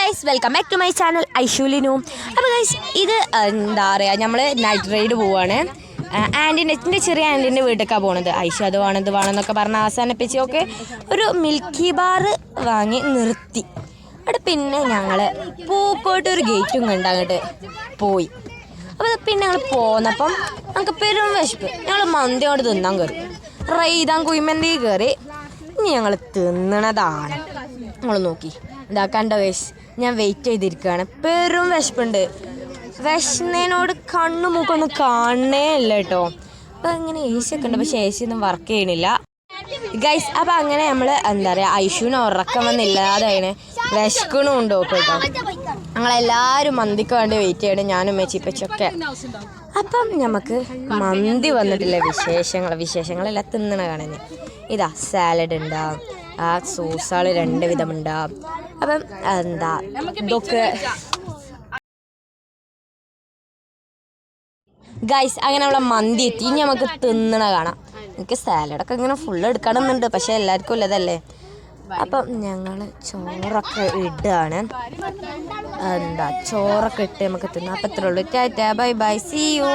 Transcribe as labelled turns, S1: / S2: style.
S1: Guys welcome back to my channel ഐഷുലിനു. അപ്പോൾ guys ഇത് എന്താ പറയുക, നമ്മൾ നൈറ്റ് റൈഡ് പോവുകയാണ്. എൻ്റെ ചെറിയ ആൻറ്റീൻ്റെ വീട്ടിലേക്കാണ് പോകുന്നത്. ഐഷു അത് വേണം ഇത് വേണമെന്നൊക്കെ പറഞ്ഞ് അവസാനിപ്പിച്ചൊക്കെ ഒരു മിൽക്കി ബാർ വാങ്ങി നിർത്തി. അവിടെ പിന്നെ ഞങ്ങൾ പൂക്കോട്ട് ഒരു ഗേറ്റും കണ്ട് അങ്ങോട്ട് പോയി. അപ്പോൾ പിന്നെ ഞങ്ങൾ പോന്നപ്പം ഞങ്ങൾക്ക് പെരും വിശപ്പ്. ഞങ്ങൾ മന്തിയോട് തിന്നാൻ കയറി, റൈതാൻ കുയ്മന്തി കയറി. ഇനി ഞങ്ങൾ തിന്നണതാണ്. നിങ്ങൾ നോക്കി ഇതാ കണ്ട വേഷ്, ഞാൻ വെയിറ്റ് ചെയ്തിരിക്കുകയാണ്. പെരും വിശപ്പുണ്ട്. വിശന്നതിനോട് കണ്ണു മൂക്കൊന്നും കാണണേ ഇല്ല കേട്ടോ. അപ്പോൾ ഇങ്ങനെ എ സി ഒക്കെ ഉണ്ട്, പക്ഷേ എ സി ഒന്നും വർക്ക് ചെയ്യണില്ല ഗൈസ്. അപ്പോൾ അങ്ങനെ നമ്മൾ എന്താ പറയുക, ഐഷുവിന് ഉറക്കം വന്നില്ലാതായിന്, വിശക്കണും ഉണ്ട് കേട്ടോ. ഞങ്ങളെല്ലാവരും മന്തിക്ക് വേണ്ടി വെയിറ്റ് ചെയ്യണം, ഞാനും മെച്ചിപ്പച്ചൊക്കെ. അപ്പം നമുക്ക് മന്തി വന്നിട്ടില്ല. വിശേഷങ്ങളെല്ലാം തിന്നണ കാണാൻ. ഇതാ സാലഡ് ഉണ്ടാവും, ആ സോസുകൾ 2 വിധമുണ്ടാവും. അപ്പം എന്താ ഇതൊക്കെ ഗൈസ്. അങ്ങനെ നമ്മളെ മന്തി എത്തി. ഇനി നമുക്ക് തിന്നണ കാണാം. എനിക്ക് സാലഡൊക്കെ ഇങ്ങനെ ഫുള്ള് എടുക്കണമെന്നുണ്ട്, പക്ഷെ എല്ലാവർക്കും ഉള്ളതല്ലേ. അപ്പം ഞങ്ങൾ ചോറൊക്കെ ഇടുകയാണ്. എന്താ ചോറൊക്കെ ഇട്ട് നമുക്ക് തിന്നാം. അപ്പം ഇത്രേ ഉള്ളൂ. Tata bye bye, see U.